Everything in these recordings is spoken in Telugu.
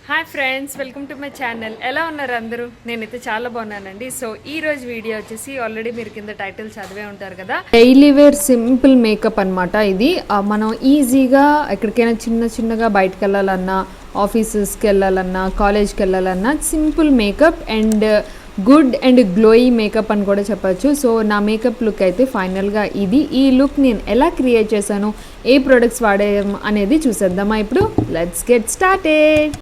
Hi friends, welcome to my channel. ఎలా ఉన్నారు అందరూ? నేనైతే చాలా బాగున్నానండి. సో ఈ రోజు వీడియో వచ్చేసి ఆల్రెడీ మీరు కింద టైటిల్ చదివే ఉంటారు కదా, డైలీ వేర్ సింపుల్ మేకప్ అనమాట. ఇది మనం ఈజీగా ఎక్కడికైనా చిన్నగా బయటకు వెళ్ళాలన్నా, ఆఫీసెస్కి వెళ్ళాలన్నా, కాలేజ్కి వెళ్ళాలన్నా simple makeup and good and glowy makeup అని కూడా చెప్పచ్చు. సో నా మేకప్ లుక్ అయితే ఫైనల్గా ఇది. ఈ లుక్ నేను ఎలా క్రియేట్ చేశాను, ఏ ప్రొడక్ట్స్ వాడాం అనేది చూసేద్దామా ఇప్పుడు. Let's get started.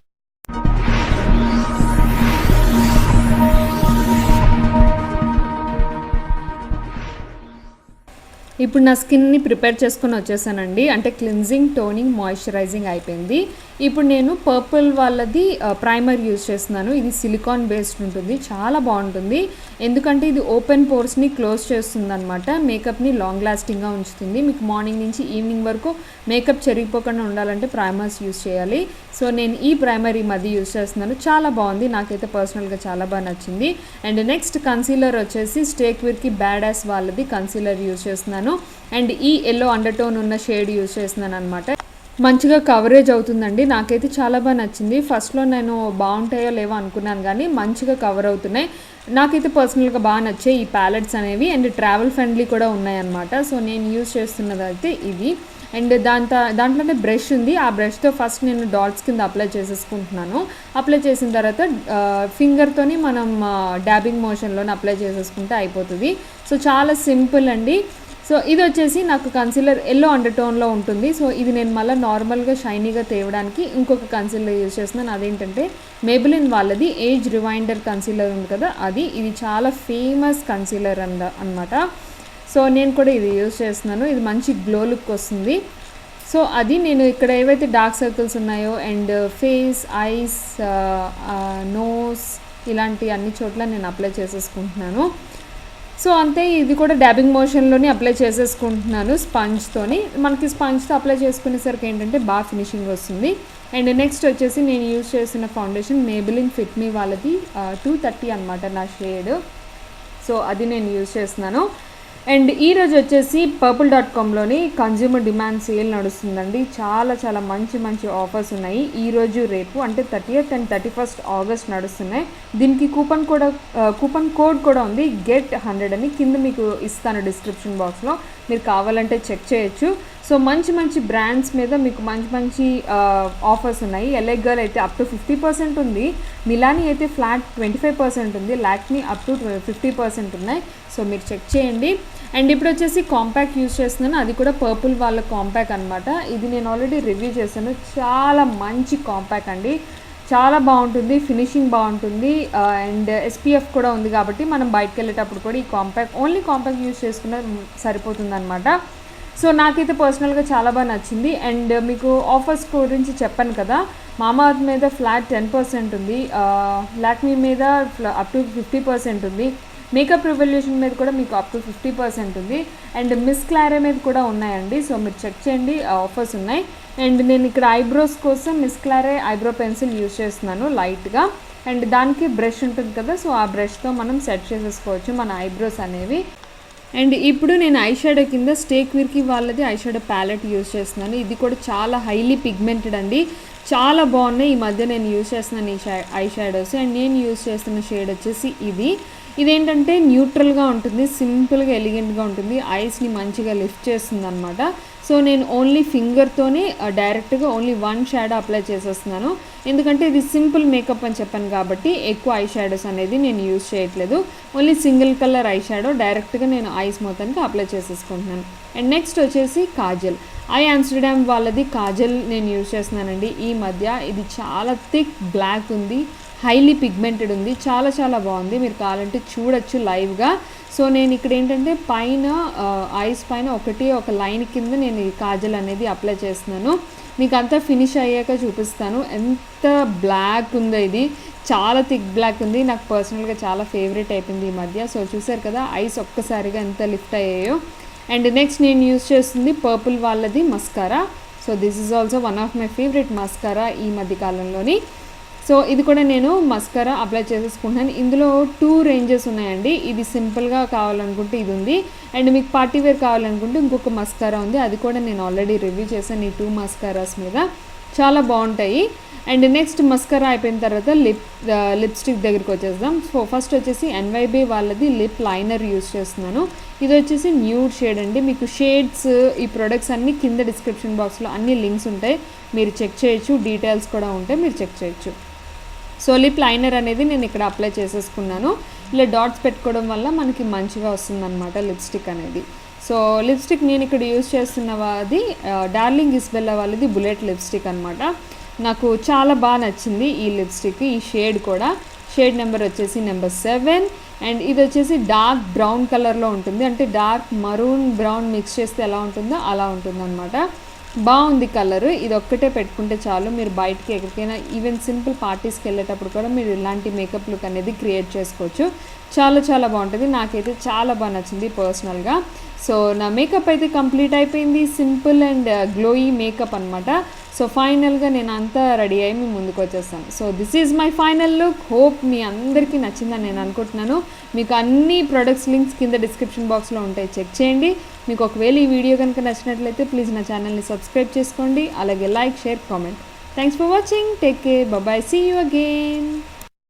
ఇప్పుడు నా స్కిన్ని ప్రిపేర్ చేసుకుని వచ్చేసానండి. అంటే క్లిన్జింగ్, టోనింగ్, మాయిశ్చరైజింగ్ అయిపోయింది. ఇప్పుడు నేను పర్పుల్ వాళ్ళది ప్రైమర్ యూజ్ చేస్తున్నాను. ఇది సిలికాన్ బేస్డ్ ఉంటుంది, చాలా బాగుంటుంది. ఎందుకంటే ఇది ఓపెన్ పోర్స్ని క్లోజ్ చేస్తుంది అనమాట. మేకప్ని లాంగ్ లాస్టింగ్గా ఉంచుతుంది. మీకు మార్నింగ్ నుంచి ఈవినింగ్ వరకు మేకప్ చెరిగిపోకుండా ఉండాలంటే ప్రైమర్స్ యూజ్ చేయాలి. సో నేను ఈ ప్రైమర్ ఈ మధ్య యూజ్ చేస్తున్నాను, చాలా బాగుంది. నాకైతే పర్సనల్గా చాలా బాగా నచ్చింది. అండ్ నెక్స్ట్ కన్సీలర్ వచ్చేసి స్టేక్విర్కి బ్యాడాస్ వాళ్ళది కన్సీలర్ యూజ్ చేస్తున్నాను. అండ్ ఈ ఎల్లో అండర్ టోన్ ఉన్న షేడ్ యూజ్ చేస్తున్నాను అనమాట. మంచిగా కవరేజ్ అవుతుందండి. నాకైతే చాలా బాగా నచ్చింది. ఫస్ట్లో నేను బాగుంటాయో లేవో అనుకున్నాను, కానీ మంచిగా కవర్ అవుతున్నాయి. నాకైతే పర్సనల్గా బాగా నచ్చాయి ఈ ప్యాలెట్స్ అనేవి. అండ్ ట్రావెల్ ఫ్రెండ్లీ కూడా ఉన్నాయన్నమాట. సో నేను యూజ్ చేస్తున్నది అయితే ఇది. అండ్ దాంట్లోనే బ్రష్ ఉంది. ఆ బ్రష్తో ఫస్ట్ నేను డాట్స్ కింద అప్లై చేసేసుకుంటున్నాను. అప్లై చేసిన తర్వాత ఫింగర్తోని మనం డాబింగ్ మోషన్లోనే అప్లై చేసేసుకుంటే అయిపోతుంది. సో చాలా సింపుల్ అండి. సో ఇది వచ్చేసి నాకు కన్సీలర్ ఎల్లో అండర్ టోన్లో ఉంటుంది. సో ఇది నేను మళ్ళీ నార్మల్గా షైనీగా తేవడానికి ఇంకొక కన్సీలర్ యూజ్ చేస్తున్నాను. అదేంటంటే మేబిలిన్ వాళ్ళది ఏజ్ రివైండర్ కన్సీలర్ ఉంది కదా, అది. ఇది చాలా ఫేమస్ కన్సీలర్ అన్నమాట. సో నేను కూడా ఇది యూజ్ చేస్తున్నాను. ఇది మంచి గ్లో లుక్ వస్తుంది. సో అది నేను ఇక్కడ ఏవైతే డార్క్ సర్కిల్స్ ఉన్నాయో అండ్ ఫేస్, ఐస్, నోస్, ఇలాంటి అన్ని చోట్ల నేను అప్లై చేసేసుకుంటున్నాను. సో అంతే, ఇది కూడా డాబింగ్ మోషన్లోనే అప్లై చేసేసుకుంటున్నాను స్పంజ్తోని. మనకి స్పంజ్తో అప్లై చేసుకునేసరికి ఏంటంటే బాగా ఫినిషింగ్ వస్తుంది. అండ్ నెక్స్ట్ వచ్చేసి నేను యూజ్ చేసిన ఫౌండేషన్ మేబిలిన్ ఫిట్ మీ వాళ్ళది 230 అనమాట నా షేడ్. సో అది నేను యూజ్ చేస్తున్నాను. అండ్ ఈరోజు వచ్చేసి purple.comలోని కన్జ్యూమర్ డిమాండ్ సేల్ నడుస్తుందండి. చాలా మంచి ఆఫర్స్ ఉన్నాయి ఈరోజు రేపు, అంటే 30th అండ్ 31st ఆగస్ట్ నడుస్తున్నాయి. దీనికి కూపన్ కోడ్ కూడా ఉంది, get 100 అని. కింద మీకు ఇస్తాను డిస్క్రిప్షన్ బాక్స్లో, మీరు కావాలంటే చెక్ చేయొచ్చు. సో మంచి బ్రాండ్స్ మీద మీకు మంచి ఆఫర్స్ ఉన్నాయి. LA Girl అయితే అప్ టు 50% ఉంది, మిలానీ అయితే ఫ్లాట్ 25% ఉంది, లాక్మీ అప్ టు 50% ఉన్నాయి. సో మీరు చెక్ చేయండి. అండ్ ఇప్పుడు వచ్చేసి కాంపాక్ట్ యూజ్ చేస్తున్నాను, అది కూడా పర్పుల్ వాళ్ళ కాంపాక్ట్ అనమాట. ఇది నేను ఆల్రెడీ రివ్యూ చేశాను. చాలా మంచి కాంపాక్ట్ అండి, చాలా బాగుంటుంది, ఫినిషింగ్ బాగుంటుంది. అండ్ SPF కూడా ఉంది కాబట్టి మనం బయటకు వెళ్ళేటప్పుడు కూడా ఈ ఓన్లీ కాంపాక్ట్ యూజ్ చేసుకున్న సరిపోతుంది అనమాట. సో నాకైతే పర్సనల్గా చాలా బాగా నచ్చింది. అండ్ మీకు ఆఫర్స్ గురించి చెప్పాను కదా, మామాఅర్త్ మీద ఫ్లాట్ 10% ఉంది, లాక్మీ మీద అప్ టు 50% ఉంది, మేకప్ రివల్యూషన్ మీద కూడా మీకు అప్ టు 50% ఉంది, అండ్ మిస్ క్లారే మీద కూడా ఉన్నాయండి. సో మీరు చెక్ చేయండి, ఆఫర్స్ ఉన్నాయి. అండ్ నేను ఇక్కడ ఐబ్రోస్ కోసం మిస్ క్లారే ఐబ్రో పెన్సిల్ యూజ్ చేస్తున్నాను లైట్గా. అండ్ దానికి బ్రష్ ఉంటుంది కదా, సో ఆ బ్రష్తో మనం సెట్ చేసేసుకోవచ్చు మన ఐబ్రోస్ అనేవి. అండ్ ఇప్పుడు నేను ఐ షాడో కింద స్టేక్విర్కి వాళ్ళది ఐ షాడో ప్యాలెట్ యూజ్ చేస్తున్నాను. ఇది కూడా చాలా హైలీ పిగ్మెంటెడ్ అండి, చాలా బాగున్నాయి. ఈ మధ్య నేను యూజ్ చేస్తున్నాను ఈ ఐ షాడోస్. అండ్ నేను యూజ్ చేస్తున్న షేడ్ వచ్చేసి ఇదేంటంటే న్యూట్రల్గా ఉంటుంది, సింపుల్గా ఎలిగెంట్గా ఉంటుంది, ఐస్ని మంచిగా లిఫ్ట్ చేస్తుంది అనమాట. సో నేను ఓన్లీ ఫింగర్తోనే డైరెక్ట్గా ఓన్లీ 1 షాడో అప్లై చేసేస్తున్నాను. ఎందుకంటే ఇది సింపుల్ మేకప్ అని చెప్పాను కాబట్టి ఎక్కువ ఐ షాడోస్ అనేది నేను యూజ్ చేయట్లేదు. Only single colour eye shadow డైరెక్ట్గా నేను ఐస్ మొత్తానికి అప్లై చేసేసుకుంటున్నాను. అండ్ నెక్స్ట్ వచ్చేసి కాజల్, ఐ ఆమ్స్టర్డామ్ వాళ్ళది కాజల్ నేను యూజ్ చేస్తున్నానండి ఈ మధ్య. ఇది చాలా థిక్ బ్లాక్ ఉంది, హైలీ పిగ్మెంటెడ్ ఉంది, చాలా బాగుంది. మీరు కావాలంటే చూడొచ్చు లైవ్గా. సో నేను ఇక్కడ ఏంటంటే పైన ఐస్ పైన ఒక లైన్ కింద నేను ఈ కాజల్ అనేది అప్లై చేస్తున్నాను. మీకు అంతా ఫినిష్ అయ్యాక చూపిస్తాను ఎంత బ్లాక్ ఉందో. ఇది చాలా థిక్ బ్లాక్ ఉంది, నాకు పర్సనల్గా చాలా ఫేవరెట్ అయిపోయింది ఈ మధ్య. సో చూసారు కదా ఐస్ ఒక్కసారిగా ఎంత లిఫ్ట్ అయ్యాయో. అండ్ నెక్స్ట్ నేను యూజ్ చేస్తుంది పర్పుల్ వాళ్ళది mascara. So this is also one of my favourite mascara ఈ మధ్య కాలంలోని. సో ఇది కూడా నేను మస్కారా అప్లై చేసేసుకుంటున్నాను. ఇందులో 2 రేంజెస్ ఉన్నాయండి. ఇది సింపుల్గా కావాలనుకుంటే ఇది ఉంది, అండ్ మీకు పార్టీ వేర్ కావాలనుకుంటే ఇంకొక మస్కారా ఉంది, అది కూడా నేను ఆల్రెడీ రివ్యూ చేశాను ఈ 2 మస్కారాస్ మీద. చాలా బాగుంటాయి. అండ్ నెక్స్ట్ మస్కరా అయిపోయిన తర్వాత లిప్స్టిక్ దగ్గరికి వచ్చేద్దాం. సో ఫస్ట్ వచ్చేసి ఎన్వైబీ వాళ్ళది లిప్ లైనర్ యూస్ చేస్తున్నాను. ఇది వచ్చేసి న్యూడ్ షేడ్ అండి. మీకు షేడ్స్ ఈ ప్రొడక్ట్స్ అన్నీ కింద డిస్క్రిప్షన్ బాక్స్లో అన్ని లింక్స్ ఉంటాయి, మీరు చెక్ చేయొచ్చు, డీటెయిల్స్ కూడా ఉంటాయి, మీరు చెక్ చేయొచ్చు. సో లిప్ లైనర్ అనేది నేను ఇక్కడ అప్లై చేసేసుకున్నాను. ఇలా డాట్స్ పెట్టుకోవడం వల్ల మనకి మంచిగా వస్తుందన్నమాట లిప్స్టిక్ అనేది. సో లిప్స్టిక్ నేను ఇక్కడ యూస్ చేస్తున్నది డార్లింగ్ ఇస్బెల్లా వాళ్ళది బుల్లెట్ లిప్స్టిక్ అనమాట. నాకు చాలా బాగా నచ్చింది ఈ లిప్స్టిక్. ఈ షేడ్ కూడా, షేడ్ నెంబర్ వచ్చేసి నెంబర్ 7. అండ్ ఇది వచ్చేసి డార్క్ బ్రౌన్ కలర్లో ఉంటుంది, అంటే డార్క్ మరూన్ బ్రౌన్ మిక్స్ చేస్తే ఎలా ఉంటుందో అలా ఉంటుందన్నమాట. బాగుంది కలర్. ఇది ఒక్కటే పెట్టుకుంటే చాలు, మీరు బయటికి ఎక్కడికైనా ఈవెన్ సింపుల్ పార్టీస్కి వెళ్ళేటప్పుడు కూడా మీరు ఇలాంటి మేకప్ లుక్ అనేది క్రియేట్ చేసుకోవచ్చు. చాలా చాలా బాగుంటుంది. నాకైతే చాలా బాగా నచ్చింది పర్సనల్గా. సో నా మేకప్ అయితే కంప్లీట్ అయిపోయింది. సింపుల్ అండ్ గ్లోయీ మేకప్ అనమాట. సో ఫైనల్గా నేను అంతా రెడీ అయ్యి మీ ముందుకు వచ్చేస్తాను. So this is my final look. Hope మీ అందరికీ నచ్చిందని నేను అనుకుంటున్నాను. మీకు అన్ని ప్రొడక్ట్స్ లింక్స్ కింద డిస్క్రిప్షన్ బాక్స్లో ఉంటాయి, చెక్ చేయండి. మీకు ఒకవేళ ఈ వీడియో కనుక నచ్చినట్లయితే ప్లీజ్ నా ఛానల్ని సబ్స్క్రైబ్ చేసుకోండి, అలాగే like, share, comment. Thanks for watching. Take care. Bye. See you again.